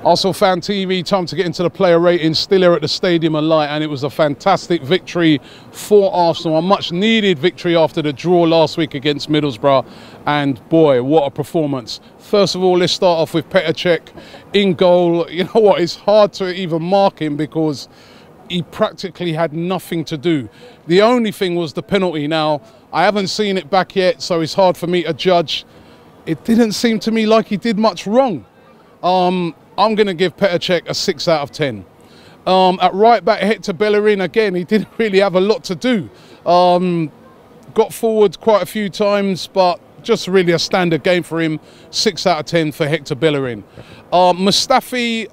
ArsenalFanTV, time to get into the player ratings, still here at the Stadium of Light, and it was a fantastic victory for Arsenal, a much needed victory after the draw last week against Middlesbrough, and boy, what a performance. First of all, let's start off with Petr Cech in goal. You know what, it's hard to even mark him because he practically had nothing to do. The only thing was the penalty. Now, I haven't seen it back yet, so it's hard for me to judge. It didn't seem to me like he did much wrong. I'm going to give Petr Cech a 6 out of 10. At right back, Hector Bellerin, again, he didn't really have a lot to do. Got forward quite a few times, but just really a standard game for him. 6 out of 10 for Hector Bellerin. Mustafi,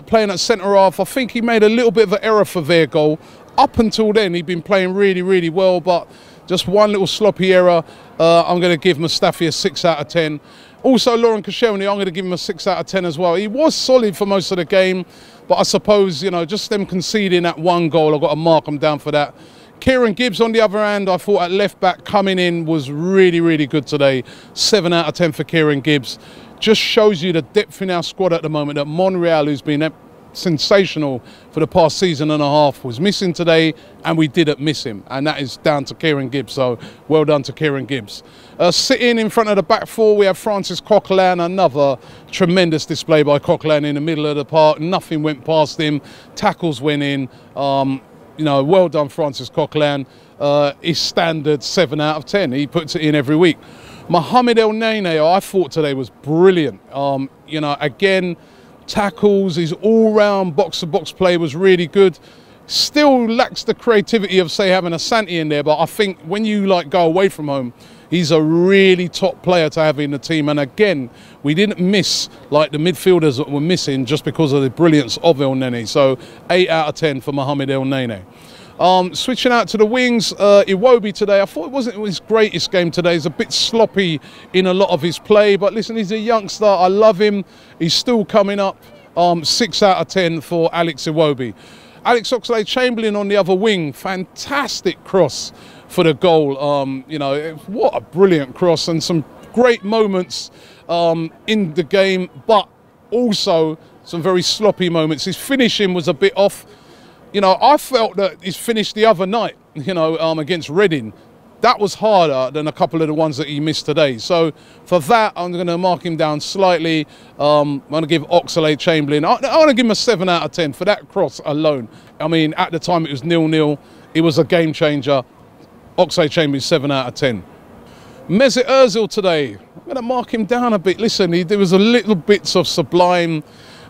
playing at centre-half, I think he made a little bit of an error for their goal. Up until then, he'd been playing really, really well, but just one little sloppy error. I'm going to give Mustafi a 6 out of 10. Also, Laurent Koscielny, I'm going to give him a 6 out of 10 as well. He was solid for most of the game, but I suppose, you know, just them conceding that one goal, I've got to mark them down for that. Kieran Gibbs, on the other hand, I thought at left-back coming in was really, really good today. 7 out of 10 for Kieran Gibbs. Just shows you the depth in our squad at the moment, that Monreal, who's been sensational for the past season and a half, was missing today, and we didn't miss him, and that is down to Kieran Gibbs, so well done to Kieran Gibbs. Sitting in front of the back four, we have Francis Coquelin. Another tremendous display by Coquelin in the middle of the park. Nothing went past him, tackles went in. You know, well done Francis Coquelin. His standard 7 out of 10. He puts it in every week. Mohamed El Nene, I thought today was brilliant. You know, again, tackles, his all-round box-to-box play was really good. Still lacks the creativity of, say, having a Santi in there, but I think when you like go away from home, he's a really top player to have in the team. And again, we didn't miss like the midfielders that were missing just because of the brilliance of El Nene. So 8 out of 10 for Mohamed El Nene. Switching out to the wings, Iwobi today, I thought it wasn't his greatest game today. He's a bit sloppy in a lot of his play, but listen, he's a youngster. I love him. He's still coming up. 6 out of 10 for Alex Iwobi. Alex Oxlade-Chamberlain on the other wing, fantastic cross for the goal. You know, what a brilliant cross, and some great moments in the game, but also some very sloppy moments. His finishing was a bit off. You know, I felt that his finish the other night, you know, against Reading, that was harder than a couple of the ones that he missed today. So for that, I'm going to mark him down slightly. I'm going to give Oxlade-Chamberlain, I want to give him a 7 out of 10 for that cross alone. I mean, at the time it was 0-0. It was a game changer. Oxlade-Chamberlain, 7 out of 10. Mesut Ozil today, I'm going to mark him down a bit. Listen, there was a little bits of sublime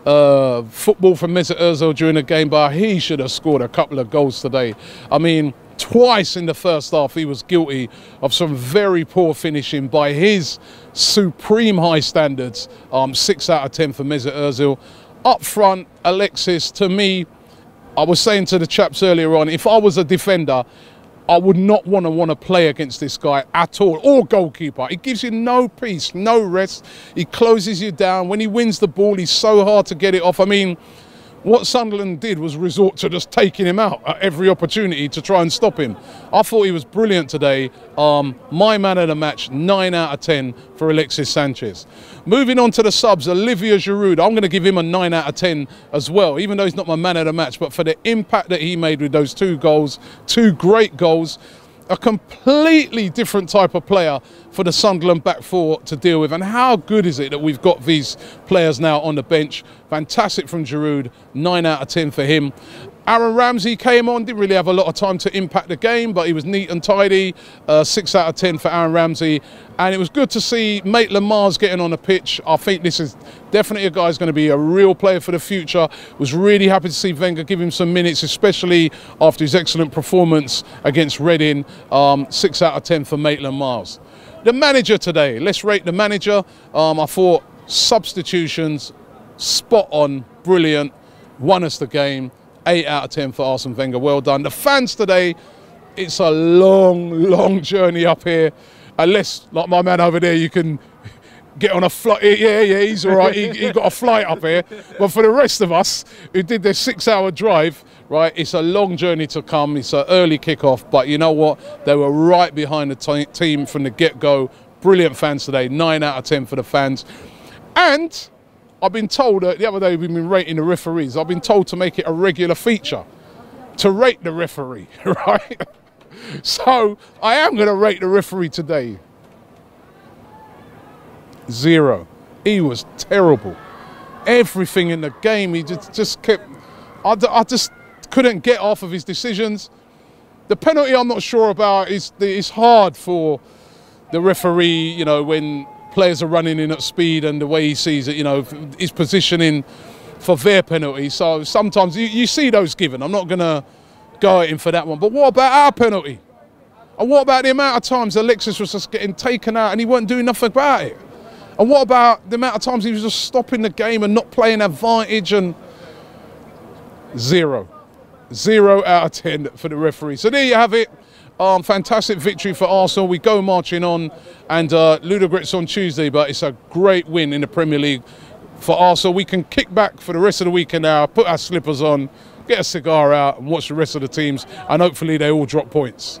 football from Mesut Ozil during the game, but he should have scored a couple of goals today. I mean, twice in the first half he was guilty of some very poor finishing by his supreme high standards. 6 out of 10 for Mesut Ozil. Up front, Alexis, to me, I was saying to the chaps earlier on, if I was a defender, I would not want to play against this guy at all, or goalkeeper. He gives you no peace, no rest. He closes you down. When he wins the ball, he's so hard to get it off. I mean, what Sunderland did was resort to just taking him out at every opportunity to try and stop him. I thought he was brilliant today. My man of the match, 9 out of 10 for Alexis Sanchez. Moving on to the subs, Olivier Giroud, I'm going to give him a 9 out of 10 as well, even though he's not my man of the match, but for the impact that he made with those 2 goals, 2 great goals. A completely different type of player for the Sunderland back four to deal with. And how good is it that we've got these players now on the bench? Fantastic from Giroud, 9 out of 10 for him. Aaron Ramsey came on, didn't really have a lot of time to impact the game, but he was neat and tidy. 6 out of 10 for Aaron Ramsey. And it was good to see Maitland-Niles getting on the pitch. I think this is definitely a guy who's going to be a real player for the future. Was really happy to see Wenger give him some minutes, especially after his excellent performance against Reading. 6 out of 10 for Maitland-Niles. The manager today, let's rate the manager. I thought substitutions, spot on, brilliant, won us the game. 8 out of 10 for Arsene Wenger, well done. The fans today, it's a long journey up here. Unless, like my man over there, you can get on a flight. Yeah, he's all right. He got a flight up here. But for the rest of us who did their 6-hour drive, right, it's a long journey to come. It's an early kickoff. But you know what? They were right behind the team from the get-go. Brilliant fans today. 9 out of 10 for the fans. And I've been told that the other day we've been rating the referees. I've been told to make it a regular feature to rate the referee, right? So I am going to rate the referee today. 0. He was terrible. Everything in the game, he just kept... I just couldn't get off of his decisions. The penalty I'm not sure about. It's hard for the referee, you know, when players are running in at speed and the way he sees it, you know, his positioning for their penalty. So sometimes you see those given. I'm not going to go at him for that one. But what about our penalty? And what about the amount of times Alexis was just getting taken out and he wasn't doing nothing about it? And what about the amount of times he was just stopping the game and not playing advantage? And 0. 0 out of 10 for the referee. So there you have it. Fantastic victory for Arsenal. We go marching on, and Ludogorets on Tuesday, but it's a great win in the Premier League for Arsenal. We can kick back for the rest of the weekend now, put our slippers on, get a cigar out and watch the rest of the teams, and hopefully they all drop points.